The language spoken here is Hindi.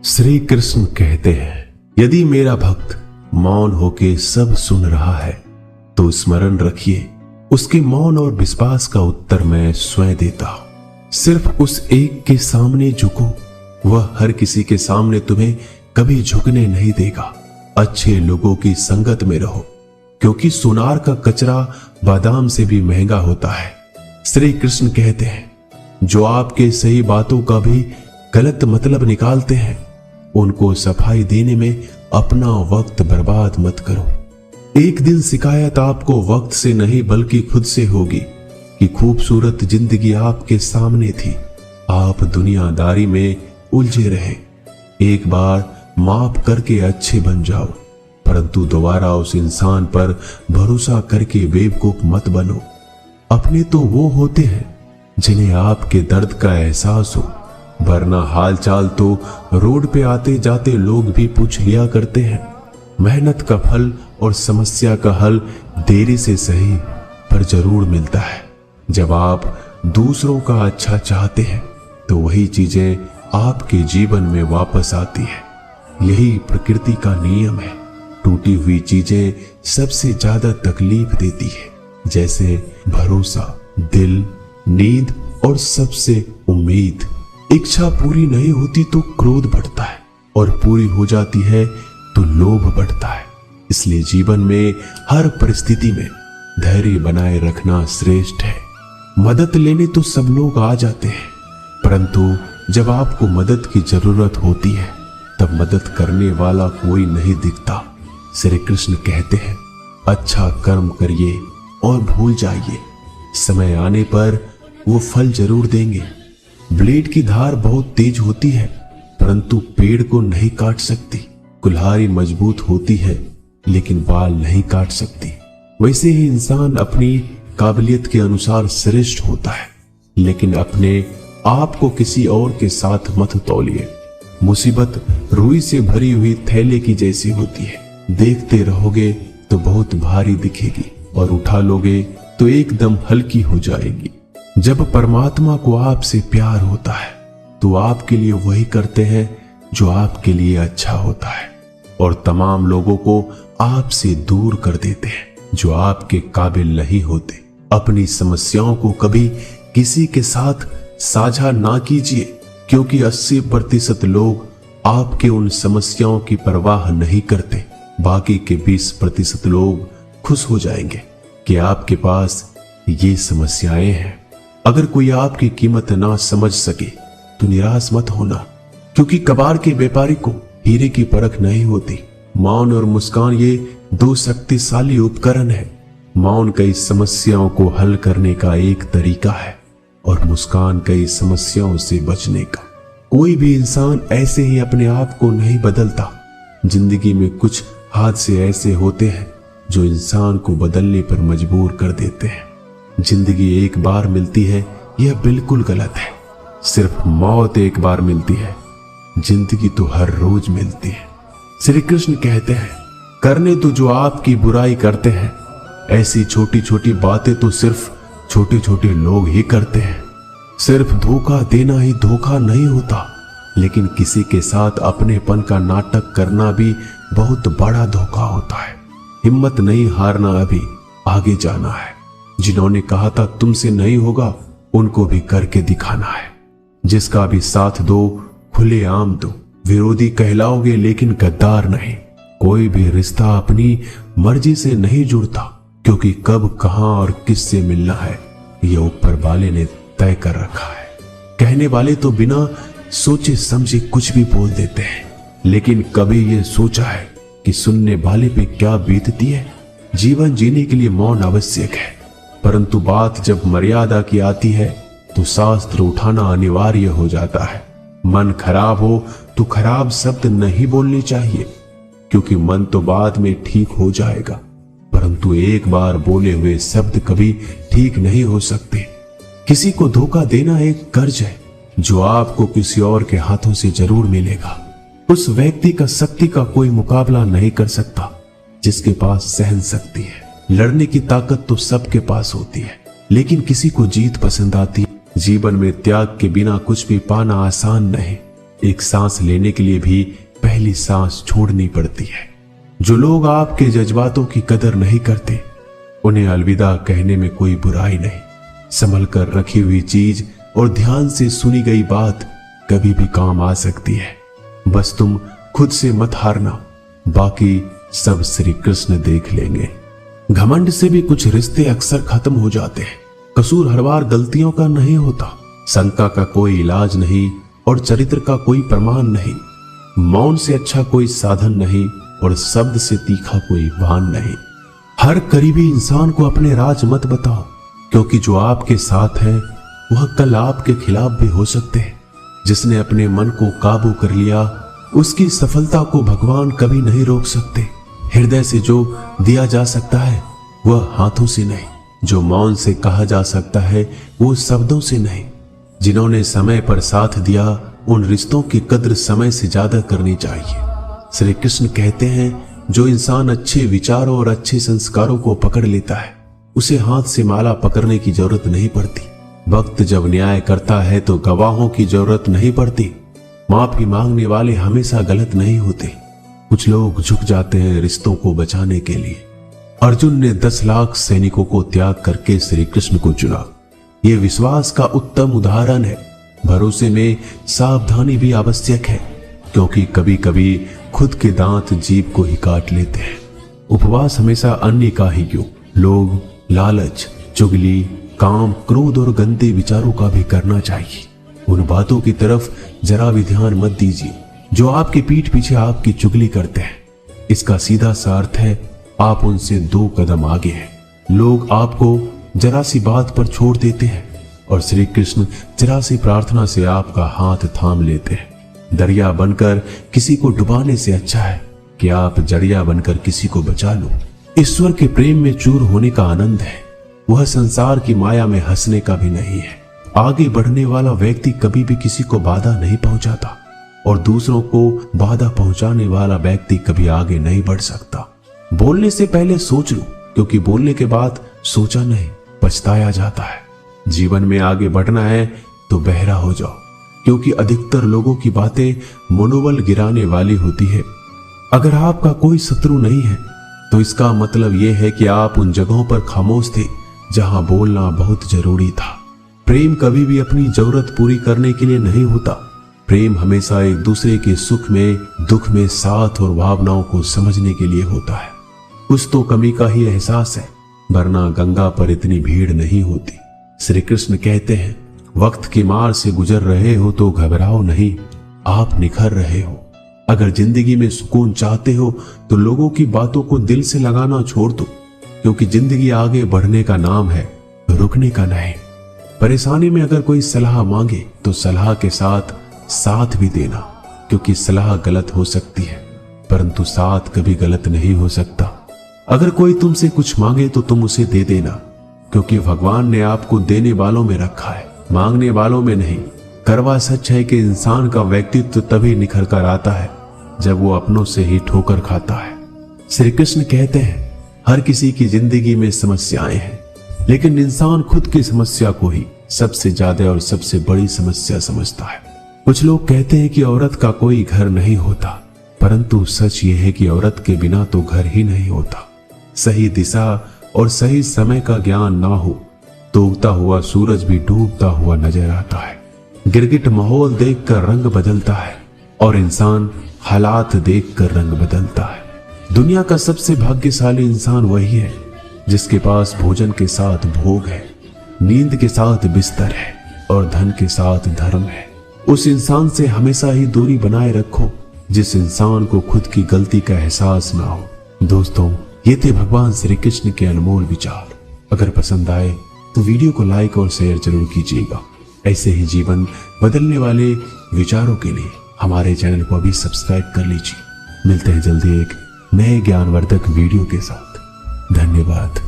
श्री कृष्ण कहते हैं, यदि मेरा भक्त मौन होके सब सुन रहा है तो स्मरण रखिए, उसके मौन और विश्वास का उत्तर मैं स्वयं देता हूं। सिर्फ उस एक के सामने झुको, वह हर किसी के सामने तुम्हें कभी झुकने नहीं देगा। अच्छे लोगों की संगत में रहो, क्योंकि सोनार का कचरा बादाम से भी महंगा होता है। श्री कृष्ण कहते हैं, जो आपके सही बातों का भी गलत मतलब निकालते हैं, उनको सफाई देने में अपना वक्त बर्बाद मत करो। एक दिन शिकायत आपको वक्त से नहीं बल्कि खुद से होगी कि खूबसूरत जिंदगी आपके सामने थी, आप दुनियादारी में उलझे रहे। एक बार माफ करके अच्छे बन जाओ, परंतु दोबारा उस इंसान पर भरोसा करके बेवकूफ मत बनो। अपने तो वो होते हैं जिन्हें आपके दर्द का एहसास हो, वरना हालचाल तो रोड पे आते जाते लोग भी पूछ लिया करते हैं। मेहनत का फल और समस्या का हल देरी से सही पर जरूर मिलता है। जब आप दूसरों का अच्छा चाहते हैं तो वही चीजें आपके जीवन में वापस आती है। यही प्रकृति का नियम है। टूटी हुई चीजें सबसे ज्यादा तकलीफ देती है, जैसे भरोसा, दिल, नींद और सबसे उम्मीद। इच्छा पूरी नहीं होती तो क्रोध बढ़ता है, और पूरी हो जाती है तो लोभ बढ़ता है। इसलिए जीवन में हर परिस्थिति में धैर्य बनाए रखना श्रेष्ठ है। मदद लेने तो सब लोग आ जाते हैं, परंतु जब आपको मदद की जरूरत होती है तब मदद करने वाला कोई नहीं दिखता। श्री कृष्ण कहते हैं, अच्छा कर्म करिए और भूल जाइए, समय आने पर वो फल जरूर देंगे। ब्लेड की धार बहुत तेज होती है, परंतु पेड़ को नहीं काट सकती। कुल्हाड़ी मजबूत होती है, लेकिन बाल नहीं काट सकती। वैसे ही इंसान अपनी काबिलियत के अनुसार श्रेष्ठ होता है, लेकिन अपने आप को किसी और के साथ मत तौलिए। मुसीबत रुई से भरी हुई थैले की जैसी होती है, देखते रहोगे तो बहुत भारी दिखेगी और उठा लोगे तो एकदम हल्की हो जाएगी। जब परमात्मा को आपसे प्यार होता है तो आपके लिए वही करते हैं जो आपके लिए अच्छा होता है, और तमाम लोगों को आपसे दूर कर देते हैं जो आपके काबिल नहीं होते। अपनी समस्याओं को कभी किसी के साथ साझा ना कीजिए, क्योंकि 80% लोग आपके उन समस्याओं की परवाह नहीं करते। बाकी के 20% लोग खुश हो जाएंगे कि आपके पास ये समस्याएं हैं। अगर कोई आपकी कीमत ना समझ सके तो निराश मत होना, क्योंकि कबाड़ के व्यापारी को हीरे की परख नहीं होती। मौन और मुस्कान ये दो शक्तिशाली उपकरण है। मौन कई समस्याओं को हल करने का एक तरीका है और मुस्कान कई समस्याओं से बचने का। कोई भी इंसान ऐसे ही अपने आप को नहीं बदलता। जिंदगी में कुछ हादसे ऐसे होते हैं जो इंसान को बदलने पर मजबूर कर देते हैं। जिंदगी एक बार मिलती है, यह बिल्कुल गलत है। सिर्फ मौत एक बार मिलती है, जिंदगी तो हर रोज मिलती है। श्री कृष्ण कहते हैं, करने तो जो आपकी बुराई करते हैं, ऐसी छोटी छोटी बातें तो सिर्फ छोटे छोटे लोग ही करते हैं। सिर्फ धोखा देना ही धोखा नहीं होता, लेकिन किसी के साथ अपनेपन का नाटक करना भी बहुत बड़ा धोखा होता है। हिम्मत नहीं हारना, अभी आगे जाना है। जिन्होंने कहा था तुमसे नहीं होगा, उनको भी करके दिखाना है। जिसका भी साथ दो, खुले आम दो। विरोधी कहलाओगे लेकिन गद्दार नहीं। कोई भी रिश्ता अपनी मर्जी से नहीं जुड़ता, क्योंकि कब, कहां और किससे मिलना है यह ऊपर वाले ने तय कर रखा है। कहने वाले तो बिना सोचे समझे कुछ भी बोल देते हैं, लेकिन कभी ये सोचा है कि सुनने वाले पे क्या बीतती है। जीवन जीने के लिए मौन आवश्यक है, परंतु बात जब मर्यादा की आती है तो शास्त्र उठाना अनिवार्य हो जाता है। मन खराब हो तो खराब शब्द नहीं बोलने चाहिए, क्योंकि मन तो बाद में ठीक हो जाएगा, परंतु एक बार बोले हुए शब्द कभी ठीक नहीं हो सकते। किसी को धोखा देना एक कर्ज है जो आपको किसी और के हाथों से जरूर मिलेगा। उस व्यक्ति का शक्ति का कोई मुकाबला नहीं कर सकता जिसके पास सहन शक्ति है। लड़ने की ताकत तो सबके पास होती है, लेकिन किसी को जीत पसंद आती है। जीवन में त्याग के बिना कुछ भी पाना आसान नहीं। एक सांस लेने के लिए भी पहली सांस छोड़नी पड़ती है। जो लोग आपके जज्बातों की कदर नहीं करते, उन्हें अलविदा कहने में कोई बुराई नहीं। संभल कर रखी हुई चीज और ध्यान से सुनी गई बात कभी भी काम आ सकती है। बस तुम खुद से मत हारना, बाकी सब श्री कृष्ण देख लेंगे। घमंड से भी कुछ रिश्ते अक्सर खत्म हो जाते हैं। कसूर हर बार गलतियों का नहीं होता, शंका का कोई इलाज नहीं और चरित्र का कोई प्रमाण नहीं। मौन से अच्छा कोई साधन नहीं और शब्द से तीखा कोई वाहन नहीं। हर करीबी इंसान को अपने राज मत बताओ, क्योंकि जो आपके साथ है वह कल आपके खिलाफ भी हो सकते हैं। जिसने अपने मन को काबू कर लिया, उसकी सफलता को भगवान कभी नहीं रोक सकते। हृदय से जो दिया जा सकता है वह हाथों से नहीं, जो मौन से कहा जा सकता है वो शब्दों से नहीं। जिन्होंने समय पर साथ दिया, उन रिश्तों की कद्र समय से ज्यादा करनी चाहिए। श्री कृष्ण कहते हैं, जो इंसान अच्छे विचारों और अच्छे संस्कारों को पकड़ लेता है, उसे हाथ से माला पकड़ने की जरूरत नहीं पड़ती। वक्त जब न्याय करता है तो गवाहों की जरूरत नहीं पड़ती। माफी मांगने वाले हमेशा गलत नहीं होते। कुछ लोग झुक जाते हैं रिश्तों को बचाने के लिए। अर्जुन ने 10 लाख सैनिकों को त्याग करके श्री कृष्ण को चुना। यह विश्वास का उत्तम उदाहरण है। भरोसे में सावधानी भी आवश्यक है, क्योंकि कभी कभी खुद के दांत जीभ को ही काट लेते हैं। उपवास हमेशा अन्य का ही क्यों, लोग, लालच, चुगली, काम, क्रोध और गंदे विचारों का भी करना चाहिए। उन बातों की तरफ जरा भी ध्यान मत दीजिए जो आपकी पीठ पीछे आपकी चुगली करते हैं। इसका सीधा सा अर्थ है आप उनसे 2 कदम आगे हैं। लोग आपको जरा सी बात पर छोड़ देते हैं और श्री कृष्ण जरा सी प्रार्थना से आपका हाथ थाम लेते हैं। दरिया बनकर किसी को डुबाने से अच्छा है कि आप जड़िया बनकर किसी को बचा लो। ईश्वर के प्रेम में चूर होने का आनंद है, वह संसार की माया में हंसने का भी नहीं है। आगे बढ़ने वाला व्यक्ति कभी भी किसी को बाधा नहीं पहुंचाता और दूसरों को बाधा पहुंचाने वाला व्यक्ति कभी आगे नहीं बढ़ सकता। बोलने से पहले सोच लो, क्योंकि बोलने के बाद सोचा नहीं पछताया जाता है। जीवन में आगे बढ़ना है तो बहरा हो जाओ, क्योंकि अधिकतर लोगों की बातें मनोबल गिराने वाली होती है। अगर आपका कोई शत्रु नहीं है तो इसका मतलब यह है कि आप उन जगहों पर खामोश थे जहां बोलना बहुत जरूरी था। प्रेम कभी भी अपनी जरूरत पूरी करने के लिए नहीं होता। प्रेम हमेशा एक दूसरे के सुख में, दुख में साथ और भावनाओं को समझने के लिए होता है। कुछ तो कमी का ही एहसास है, वरना गंगा पर इतनी भीड़ नहीं होती। श्री कृष्ण कहते हैं, वक्त की मार से गुजर रहे हो तो घबराओ नहीं, आप निखर रहे हो। अगर जिंदगी में सुकून चाहते हो तो लोगों की बातों को दिल से लगाना छोड़ दो, क्योंकि जिंदगी आगे बढ़ने का नाम है, रुकने का नहीं। परेशानी में अगर कोई सलाह मांगे तो सलाह के साथ साथ भी देना, क्योंकि सलाह गलत हो सकती है परंतु साथ कभी गलत नहीं हो सकता। अगर कोई तुमसे कुछ मांगे तो तुम उसे दे देना, क्योंकि भगवान ने आपको देने वालों में रखा है, मांगने वालों में नहीं। करवा सच है कि इंसान का व्यक्तित्व तभी निखर कर आता है जब वो अपनों से ही ठोकर खाता है। श्री कृष्ण कहते हैं, हर किसी की जिंदगी में समस्याएं हैं, लेकिन इंसान खुद की समस्या को ही सबसे ज्यादा और सबसे बड़ी समस्या समझता है। कुछ लोग कहते हैं कि औरत का कोई घर नहीं होता, परंतु सच ये है कि औरत के बिना तो घर ही नहीं होता। सही दिशा और सही समय का ज्ञान ना हो तो उगता हुआ सूरज भी डूबता हुआ नजर आता है। गिरगिट माहौल देखकर रंग बदलता है और इंसान हालात देखकर रंग बदलता है। दुनिया का सबसे भाग्यशाली इंसान वही है जिसके पास भोजन के साथ भोग है, नींद के साथ बिस्तर है और धन के साथ धर्म है। उस इंसान से हमेशा ही दूरी बनाए रखो जिस इंसान को खुद की गलती का एहसास ना हो। दोस्तों, ये थे भगवान श्री कृष्ण के अनमोल विचार। अगर पसंद आए तो वीडियो को लाइक और शेयर जरूर कीजिएगा। ऐसे ही जीवन बदलने वाले विचारों के लिए हमारे चैनल को अभी सब्सक्राइब कर लीजिए। मिलते हैं जल्दी एक नए ज्ञानवर्धक वीडियो के साथ। धन्यवाद।